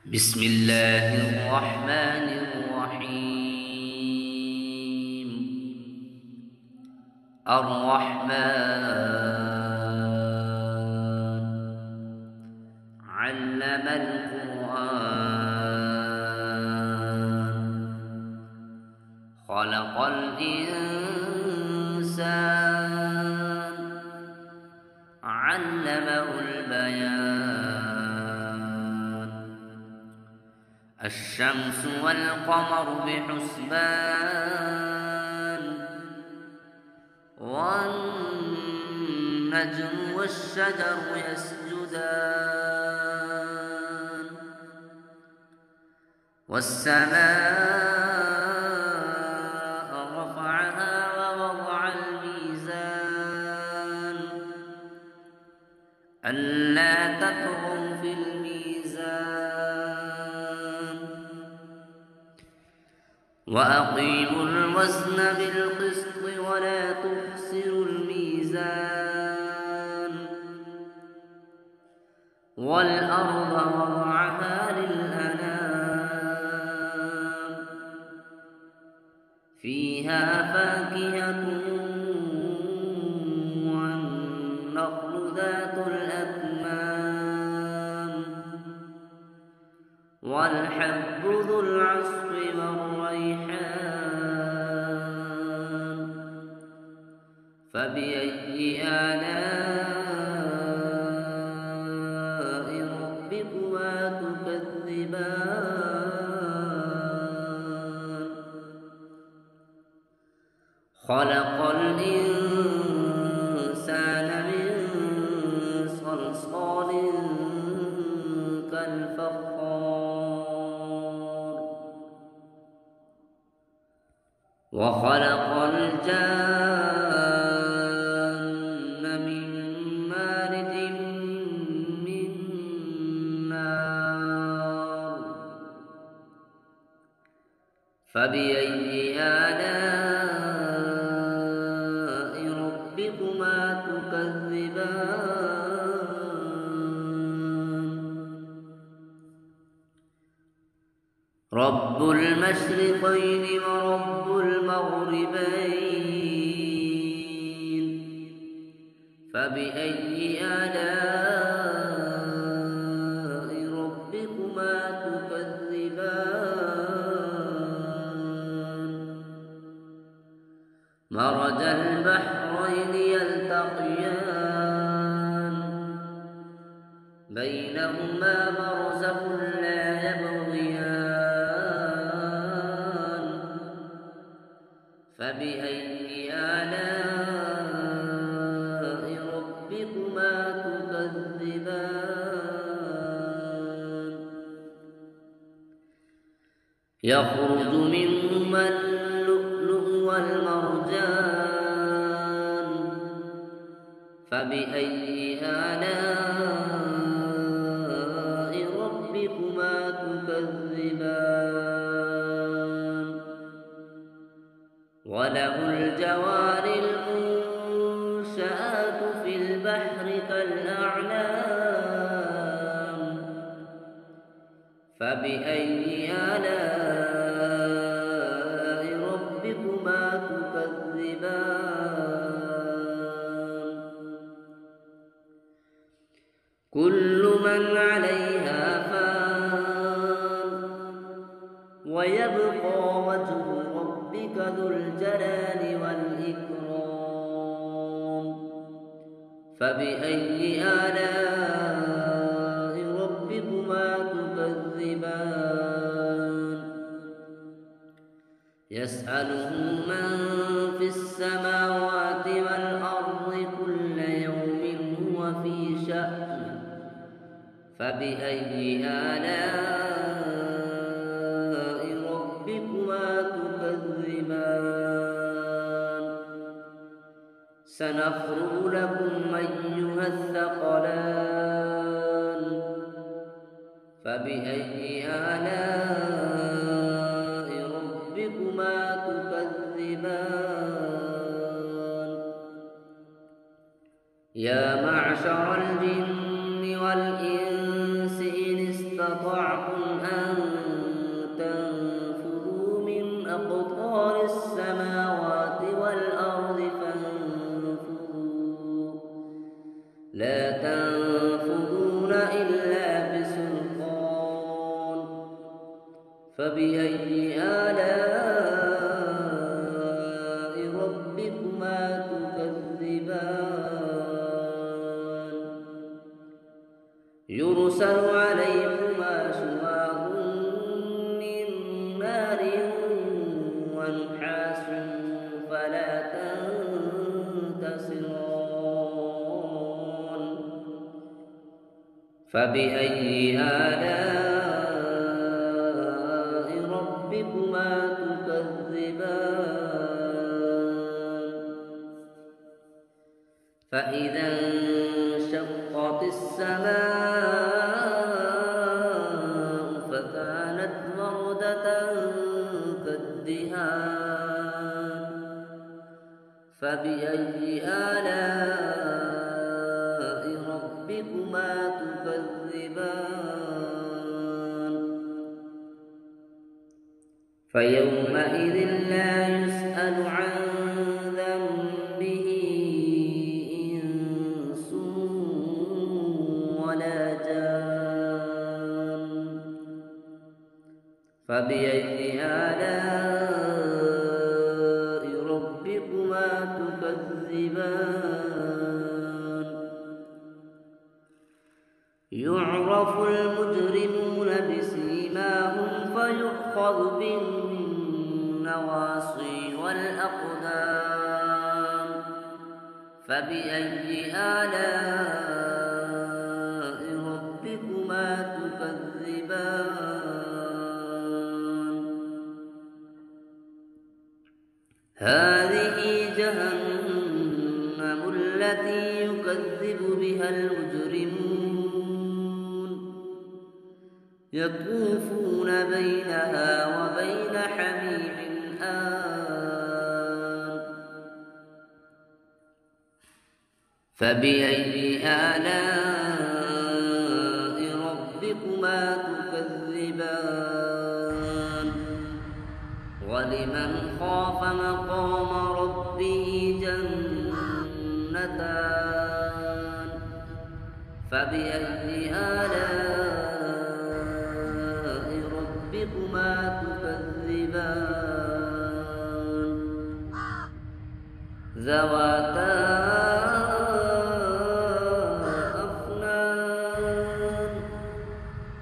بسم الله الرحمن الرحيم. الرحمن علم القرآن خلق الإنسان علمه البيان. الشمس والقمر بحسبان والنجم والشجر يسجدان والسماء رفعها ووضع الميزان ألا تطغوا في الميزان وأقيموا الوزن بالقسط ولا تخسروا الميزان والأرض وضعها للأنام فيها فاكهة والنخل ذات الأكمام والحب ذو العصف والريحان فبأي آلاء ربكما تكذبان. خلق الإنسان من صلصال كالفخار وخلق الجان من مارج من نار فبأي آلاء ربكما تكذبان. رب المشرقين ورب المغربين فبأي آلاء ربكما تكذبان. مرج البحرين يلتقيان بينهما برزخ لا يبغيان فبأي آلاء ربكما تكذبان. يخرج منهما اللؤلؤ والمرجان فبأي آلاء ربكما تكذبان. وله الجوار المنشآت في البحر كالأعلام فبأي آلاء ربكما تكذبان. كل من عليها فان ويبقى وجه ربك ذو الجلال والإكرام فبأي آلاء ربكما تكذبان. يسأله من في السماوات والأرض كل يوم هو في شأن فبأي آلاء ربكما تكذبان. سنفرغ لكم أيها الثقلان فبأي آلاء ربكما تكذبان. يا معشر الجن والإنس إن استطعتم فبأي آلاء ربكما تكذبان يرسل عليكما شواظ من نار ونحاس فلا تنتصران فبأي آلاء ربكما تكذبان فإذا انشقت السماء فكانت وردة كالدهان فبأي آلاء ربكما تكذبان فيومئذ لا يسأل عن ذنبه إنس ولا جان فبأي آلاء ربكما تكذبان يعرف المجرمون بسيماهم فيؤخذ بالنواصي والأقدام فبأي آلاء ربكما تكذبان هذه جهنم التي يكذب بها المجرمون يطوفون بينها وبين حميم آن فبأي آلاء ربكما تكذبان ولمن خاف مقام ربه جنتان فبأي آلاء ربكما تكذبان ذواتا أفنان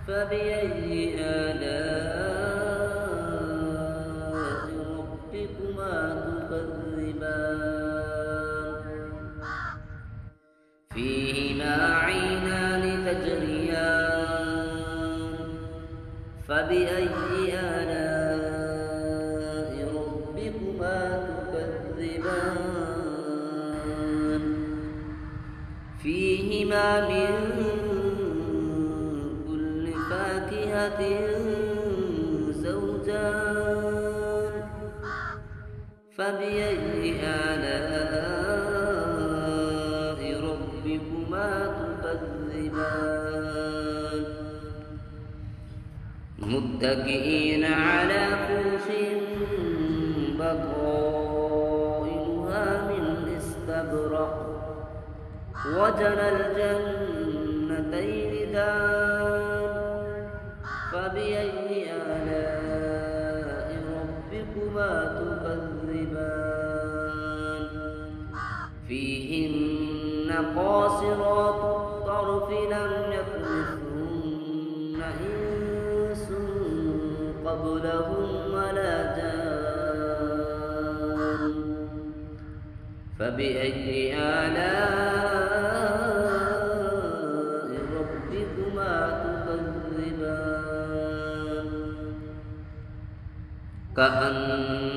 فبأي آلاء ربكما تكذبان فيهما عينان تجريان فبأي آلاء ربكما تكذبان فيهما من كل فاكهة زوجان فبأي آلاء ربكما تكذبان متكئين على فرش بطائنها من استبرق وجنى الجنتين دان فبأي آلاء ربكما تكذبان فيهن قاصرات الطرف لم يطمثهن إنس قبلهم ولا جان فبأي آلاء ربكما تكذبان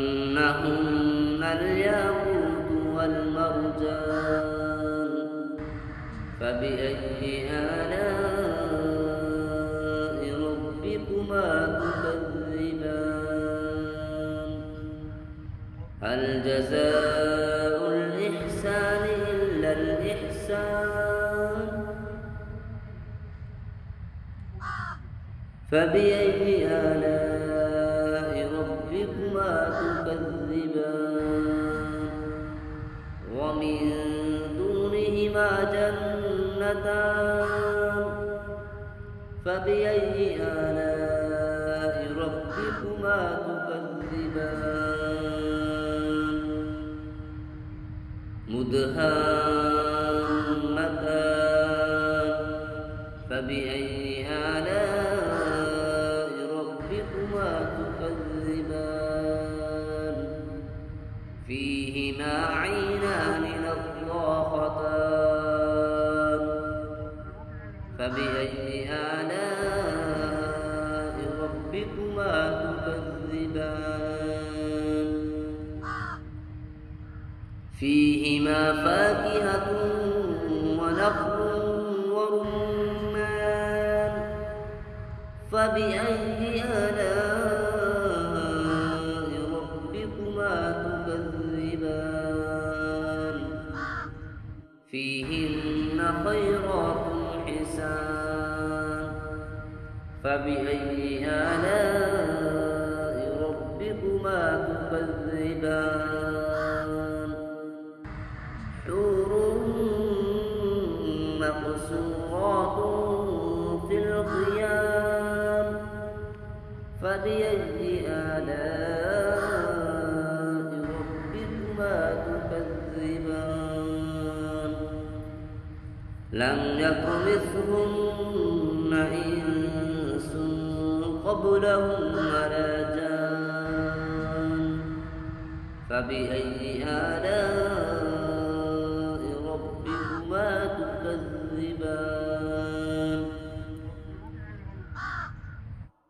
كأنهن الياقوت والمرجان فبأي آلاء ربكما تكذبان هل جزاء الإحسان إلا الإحسان فبأي آلاء ربكما تكذبان ومن دونهما جنتان فبأي آلاء ربكما تكذبان مدهامتان فبأي آلاء ربكما تكذبان فيهما عينان نضاختان فبأي آلاء ربكما تكذبان فيهما فاكهة ونخل ورمان فبأي آلاء ربكما تكذبان فيهن خيرات حسان فبأي آلاء ربكما تكذبان حور مقصورات في الخيام فبأي آلاء ربكما تكذبان لم يطمثهن إنس قبلهم ولا جان فبأي آلاء ربكما تكذبان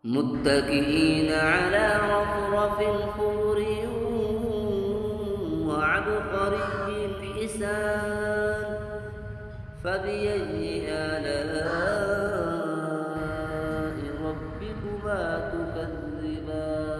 متكئين على رفرف خضر وعبقري حسان فبأي آلاء ربكما تكذبان